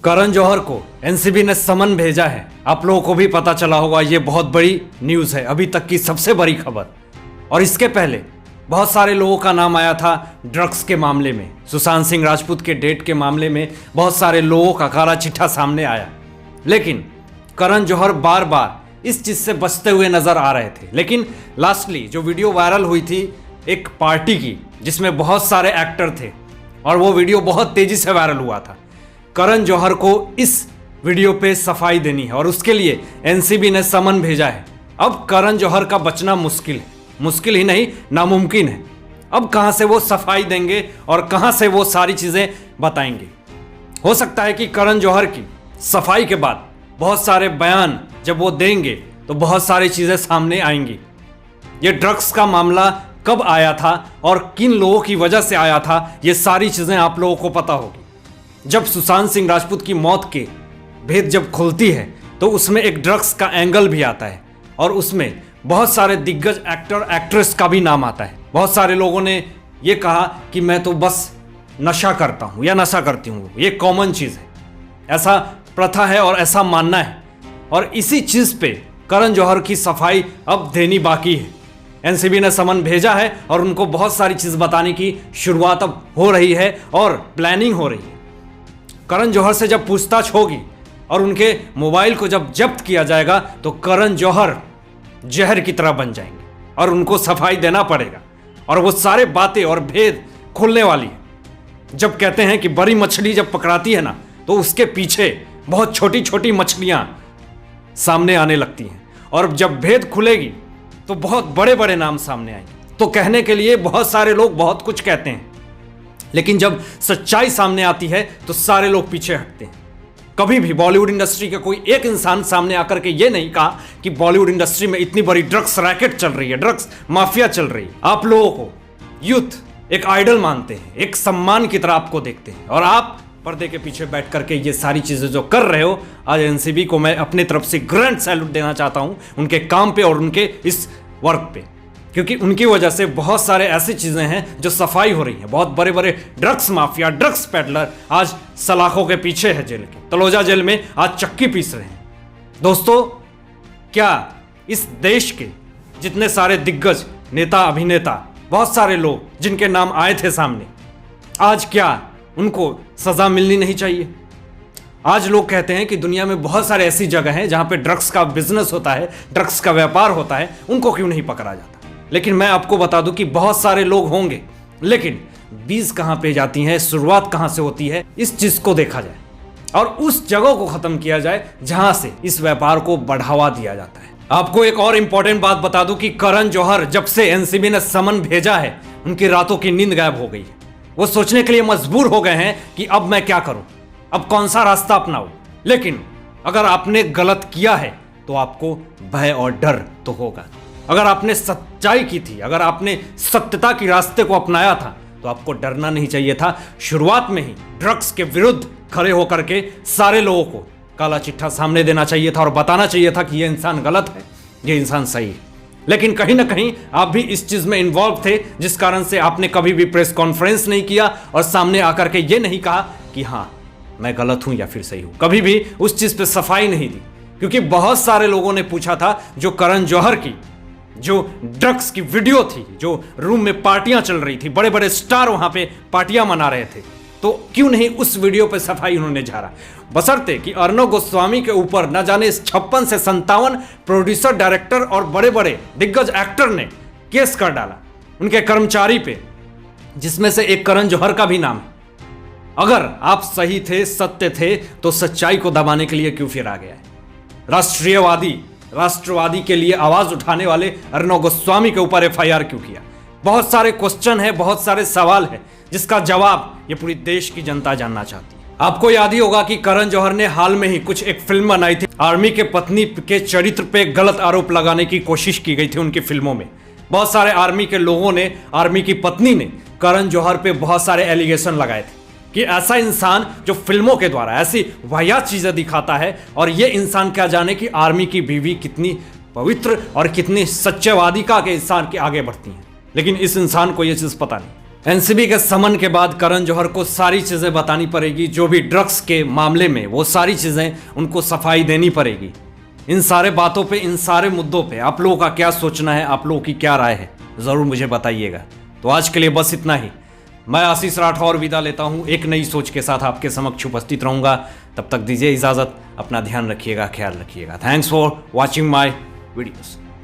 करण जौहर को एनसीबी ने समन भेजा है। आप लोगों को भी पता चला होगा, ये बहुत बड़ी न्यूज़ है, अभी तक की सबसे बड़ी खबर। और इसके पहले बहुत सारे लोगों का नाम आया था ड्रग्स के मामले में, सुशांत सिंह राजपूत के डेट के मामले में बहुत सारे लोगों का काला चिट्ठा सामने आया। लेकिन करण जौहर बार बार इस चीज़ से बचते हुए नजर आ रहे थे। लेकिन लास्टली जो वीडियो वायरल हुई थी एक पार्टी की, जिसमें बहुत सारे एक्टर थे, और वो वीडियो बहुत तेजी से वायरल हुआ था। करण जौहर को इस वीडियो पे सफाई देनी है और उसके लिए एनसीबी ने समन भेजा है। अब करण जौहर का बचना मुश्किल है, मुश्किल ही नहीं नामुमकिन है। अब कहां से वो सफाई देंगे और कहां से वो सारी चीजें बताएंगे। हो सकता है कि करण जौहर की सफाई के बाद बहुत सारे बयान जब वो देंगे तो बहुत सारी चीजें सामने आएंगी। ये ड्रग्स का मामला कब आया था और किन लोगों की वजह से आया था, ये सारी चीजें आप लोगों को पता होगी। जब सुशांत सिंह राजपूत की मौत के भेद जब खुलती है तो उसमें एक ड्रग्स का एंगल भी आता है और उसमें बहुत सारे दिग्गज एक्टर एक्ट्रेस का भी नाम आता है। बहुत सारे लोगों ने ये कहा कि मैं तो बस नशा करता हूँ या नशा करती हूँ, ये कॉमन चीज़ है, ऐसा प्रथा है और ऐसा मानना है। और इसी चीज़ पे करण जौहर की सफाई अब देनी बाकी है। एनसीबी ने समन भेजा है और उनको बहुत सारी चीज़ बताने की शुरुआत अब हो रही है और प्लानिंग हो रही है। करण जौहर से जब पूछताछ होगी और उनके मोबाइल को जब जब्त किया जाएगा तो करण जौहर जहर की तरह बन जाएंगे और उनको सफाई देना पड़ेगा और वो सारे बातें और भेद खुलने वाली है। जब कहते हैं कि बड़ी मछली जब पकड़ाती है ना तो उसके पीछे बहुत छोटी छोटी मछलियां सामने आने लगती हैं और जब भेद खुलेगी तो बहुत बड़े बड़े नाम सामने आएंगे। तो कहने के लिए बहुत सारे लोग बहुत कुछ कहते हैं, लेकिन जब सच्चाई सामने आती है तो सारे लोग पीछे हटते हैं। कभी भी बॉलीवुड इंडस्ट्री का कोई एक इंसान सामने आकर के ये नहीं कहा कि बॉलीवुड इंडस्ट्री में इतनी बड़ी ड्रग्स रैकेट चल रही है, ड्रग्स माफिया चल रही है। आप लोगों को यूथ एक आइडल मानते हैं, एक सम्मान की तरह आपको देखते हैं और आप पर्दे के पीछे बैठ करके ये सारी चीजें जो कर रहे हो, आज एनसीबी को मैं अपनी तरफ से ग्रैंड सैल्यूट देना चाहता हूं उनके काम पे और उनके इस वर्क पे, क्योंकि उनकी वजह से बहुत सारे ऐसी चीजें हैं जो सफाई हो रही हैं। बहुत बड़े बड़े ड्रग्स माफिया, ड्रग्स पेडलर आज सलाखों के पीछे है जेल के, तलोजा जेल में आज चक्की पीस रहे हैं। दोस्तों, क्या इस देश के जितने सारे दिग्गज नेता अभिनेता, बहुत सारे लोग जिनके नाम आए थे सामने, आज क्या उनको सजा मिलनी नहीं चाहिए? आज लोग कहते हैं कि दुनिया में बहुत सारे ऐसी जगह हैं जहां पे ड्रग्स का बिजनेस होता है, ड्रग्स का व्यापार होता है, उनको क्यों नहीं पकड़ा जाता? लेकिन मैं आपको बता दूं कि बहुत सारे लोग होंगे, लेकिन बीज कहां पे जाती हैं, शुरुआत कहां से होती है, इस चीज को देखा जाए और उस जगह को खत्म किया जाए जहां से इस व्यापार को बढ़ावा दिया जाता है। आपको एक और इंपॉर्टेंट बात बता दूं कि करण जौहर जब से एनसीबी ने समन भेजा है, उनकी रातों की नींद गायब हो गई है। वो सोचने के लिए मजबूर हो गए हैं कि अब मैं क्या करूं, अब कौन सा रास्ता अपनाऊं। लेकिन अगर आपने गलत किया है तो आपको भय और डर तो होगा। अगर आपने सच्चाई की थी, अगर आपने सत्यता की रास्ते को अपनाया था तो आपको डरना नहीं चाहिए था। शुरुआत में ही ड्रग्स के विरुद्ध खड़े होकर के सारे लोगों को काला चिट्ठा सामने देना चाहिए था और बताना चाहिए था कि ये इंसान गलत है, ये इंसान सही है। लेकिन कहीं ना कहीं आप भी इस चीज में इन्वॉल्व थे, जिस कारण से आपने कभी भी प्रेस कॉन्फ्रेंस नहीं किया और सामने आकर के ये नहीं कहा कि हाँ मैं गलत हूं या फिर सही हूं। कभी भी उस चीज पे सफाई नहीं दी, क्योंकि बहुत सारे लोगों ने पूछा था जो करण जौहर की जो ड्रग्स की वीडियो थी, जो रूम में पार्टियां चल रही थी, बड़े बड़े स्टार वहां पे पार्टियां मना रहे थे, तो क्यों नहीं उस वीडियो पे सफाई उन्होंने झाड़ा? बशर्ते कि अर्णव गोस्वामी के ऊपर न जाने 56 से 57 प्रोड्यूसर, डायरेक्टर और बड़े बड़े दिग्गज एक्टर ने केस कर डाला उनके कर्मचारी पे, जिसमें से एक करण जौहर का भी नाम है। अगर आप सही थे, सत्य थे, तो सच्चाई को दबाने के लिए क्यों फिर आ गया है? राष्ट्रवादी के लिए आवाज उठाने वाले अर्णव गोस्वामी के ऊपर एफआईआर क्यों किया? बहुत सारे क्वेश्चन है, बहुत सारे सवाल है, जिसका जवाब ये पूरी देश की जनता जानना चाहती है। आपको याद ही होगा कि करण जौहर ने हाल में ही कुछ एक फिल्म बनाई थी, आर्मी के पत्नी के चरित्र पे गलत आरोप लगाने की कोशिश की गई थी उनकी फिल्मों में। बहुत सारे आर्मी के लोगों ने, आर्मी की पत्नी ने करण जौहर पे बहुत सारे एलिगेशन लगाए थे कि ऐसा इंसान जो फिल्मों के द्वारा ऐसी वाहियात चीजें दिखाता है, और ये इंसान क्या जाने कि आर्मी की बीवी कितनी पवित्र और कितनी सच्चेवादिका के इंसान के आगे बढ़ती हैं। लेकिन इस इंसान को ये चीज पता नहीं। एनसीबी के समन के बाद करण जौहर को सारी चीजें बतानी पड़ेगी, जो भी ड्रग्स के मामले में वो सारी चीजें उनको सफाई देनी पड़ेगी। इन सारे बातों पे, इन सारे मुद्दों पे आप लोगों का क्या सोचना है, आप लोगों की क्या राय है, जरूर मुझे बताइएगा। तो आज के लिए बस इतना ही। मैं आशीष राठौर विदा लेता हूं, एक नई सोच के साथ आपके समक्ष उपस्थित रहूंगा। तब तक दीजिए इजाजत, अपना ध्यान रखिएगा, ख्याल रखिएगा। Thanks for watching my videos.